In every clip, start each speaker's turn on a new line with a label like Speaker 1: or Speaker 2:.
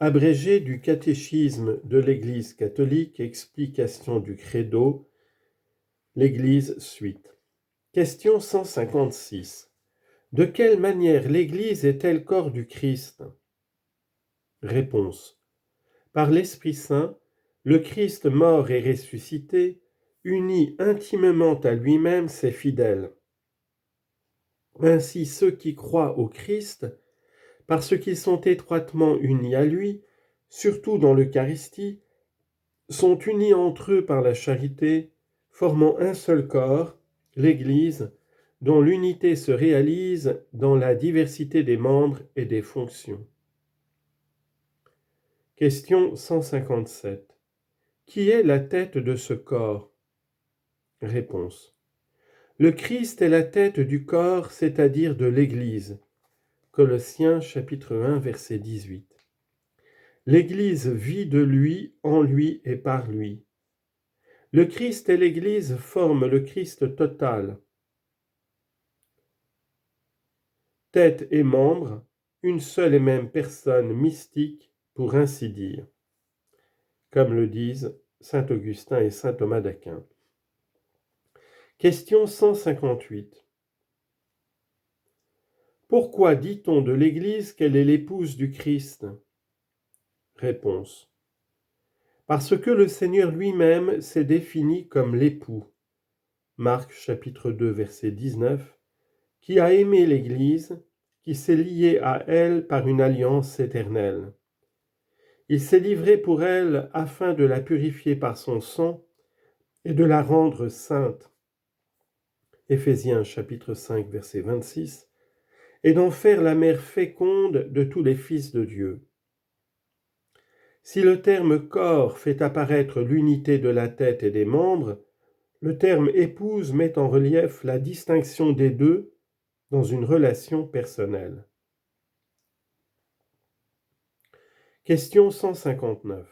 Speaker 1: Abrégé du catéchisme de l'Église catholique, explication du credo, l'Église suite. Question 156. De quelle manière l'Église est-elle corps du Christ? Réponse. Par l'Esprit Saint, le Christ mort et ressuscité unit intimement à lui-même ses fidèles. Ainsi, ceux qui croient au Christ, parce qu'ils sont étroitement unis à lui, surtout dans l'Eucharistie, sont unis entre eux par la charité, formant un seul corps, l'Église, dont l'unité se réalise dans la diversité des membres et des fonctions. Question 157. Qui est la tête de ce corps? Réponse. Le Christ est la tête du corps, c'est-à-dire de l'Église. Colossiens chapitre 1, verset 18. L'Église vit de lui, en lui et par lui. Le Christ et l'Église forment le Christ total. Tête et membres, une seule et même personne mystique, pour ainsi dire, comme le disent saint Augustin et saint Thomas d'Aquin. Question 158. Pourquoi dit-on de l'Église qu'elle est l'épouse du Christ? Réponse. Parce que le Seigneur lui-même s'est défini comme l'époux. Marc chapitre 2 verset 19, qui a aimé l'Église, qui s'est lié à elle par une alliance éternelle. Il s'est livré pour elle afin de la purifier par son sang et de la rendre sainte. Éphésiens chapitre 5 verset 26, et d'en faire la mère féconde de tous les fils de Dieu. Si le terme corps fait apparaître l'unité de la tête et des membres, le terme épouse met en relief la distinction des deux dans une relation personnelle. Question 159.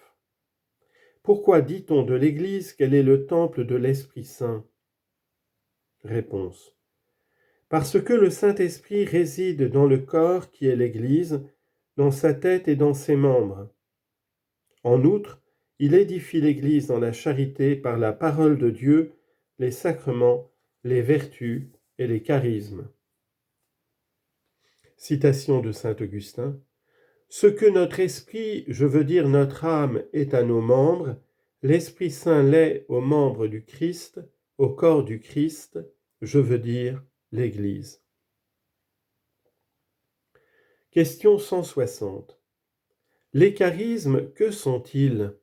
Speaker 1: Pourquoi dit-on de l'Église qu'elle est le temple de l'Esprit Saint? Réponse. Parce que le Saint-Esprit réside dans le corps qui est l'Église, dans sa tête et dans ses membres. En outre, il édifie l'Église dans la charité par la parole de Dieu, les sacrements, les vertus et les charismes. Citation de saint Augustin. Ce que notre esprit, je veux dire notre âme, est à nos membres, l'Esprit Saint l'est aux membres du Christ, au corps du Christ, je veux dire l'Église. Question 160. Les charismes, que sont-ils?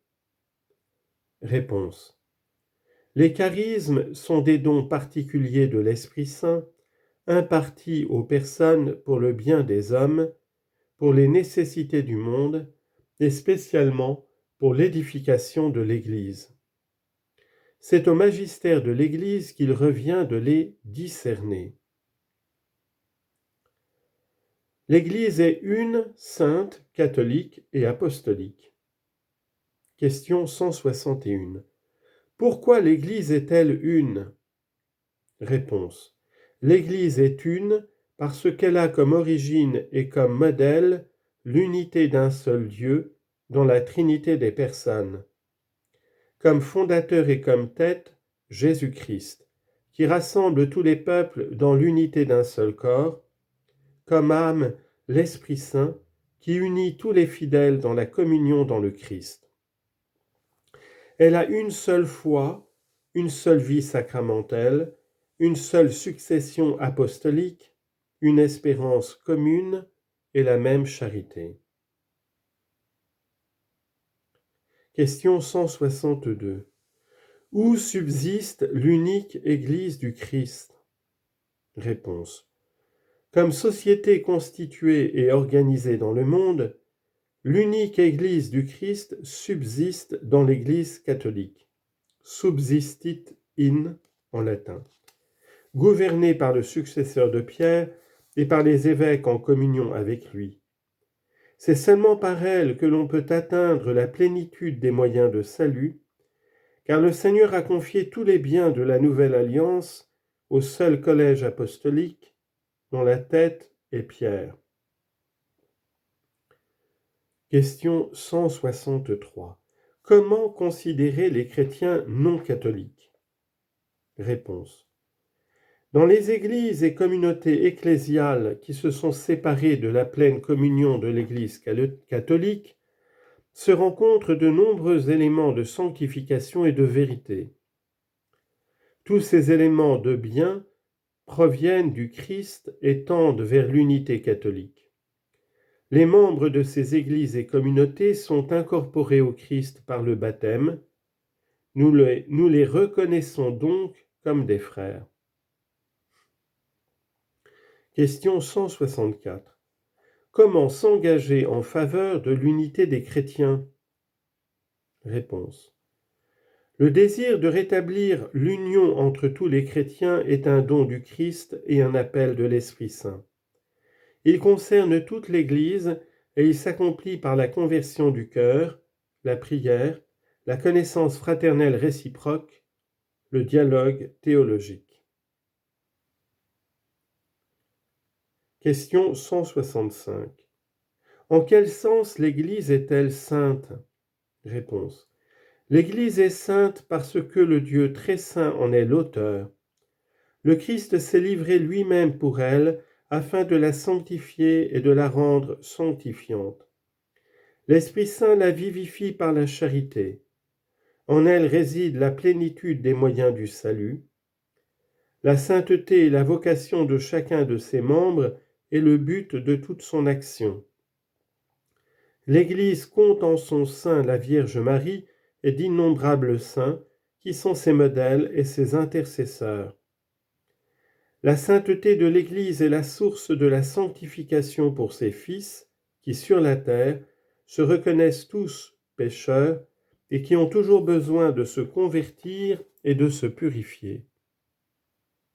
Speaker 1: Réponse. Les charismes sont des dons particuliers de l'Esprit Saint, impartis aux personnes pour le bien des hommes, pour les nécessités du monde, et spécialement pour l'édification de l'Église. C'est au magistère de l'Église qu'il revient de les discerner. L'Église est une, sainte, catholique et apostolique. Question 161. Pourquoi l'Église est-elle une? Réponse. L'Église est une parce qu'elle a comme origine et comme modèle l'unité d'un seul Dieu dans la Trinité des personnes. Comme fondateur et comme tête, Jésus-Christ, qui rassemble tous les peuples dans l'unité d'un seul corps, comme âme, l'Esprit Saint, qui unit tous les fidèles dans la communion dans le Christ. Elle a une seule foi, une seule vie sacramentelle, une seule succession apostolique, une espérance commune et la même charité. Question 162. Où subsiste l'unique Église du Christ? Réponse. Comme société constituée et organisée dans le monde, l'unique Église du Christ subsiste dans l'Église catholique. Subsistit in en latin. Gouvernée par le successeur de Pierre et par les évêques en communion avec lui. C'est seulement par elle que l'on peut atteindre la plénitude des moyens de salut, car le Seigneur a confié tous les biens de la nouvelle alliance au seul collège apostolique, dont la tête est Pierre. Question 163. Comment considérer les chrétiens non catholiques? Réponse. Dans les églises et communautés ecclésiales qui se sont séparées de la pleine communion de l'Église catholique, se rencontrent de nombreux éléments de sanctification et de vérité. Tous ces éléments de bien proviennent du Christ et tendent vers l'unité catholique. Les membres de ces églises et communautés sont incorporés au Christ par le baptême. Nous les reconnaissons donc comme des frères. Question 164. Comment s'engager en faveur de l'unité des chrétiens? Réponse. Le désir de rétablir l'union entre tous les chrétiens est un don du Christ et un appel de l'Esprit Saint. Il concerne toute l'Église et il s'accomplit par la conversion du cœur, la prière, la connaissance fraternelle réciproque, le dialogue théologique. Question 165. En quel sens l'Église est-elle sainte? Réponse. L'Église est sainte parce que le Dieu très saint en est l'auteur. Le Christ s'est livré lui-même pour elle afin de la sanctifier et de la rendre sanctifiante. L'Esprit Saint la vivifie par la charité. En elle réside la plénitude des moyens du salut. La sainteté et la vocation de chacun de ses membres est le but de toute son action. L'Église compte en son sein la Vierge Marie et d'innombrables saints qui sont ses modèles et ses intercesseurs. La sainteté de l'Église est la source de la sanctification pour ses fils qui, sur la terre, se reconnaissent tous pécheurs et qui ont toujours besoin de se convertir et de se purifier.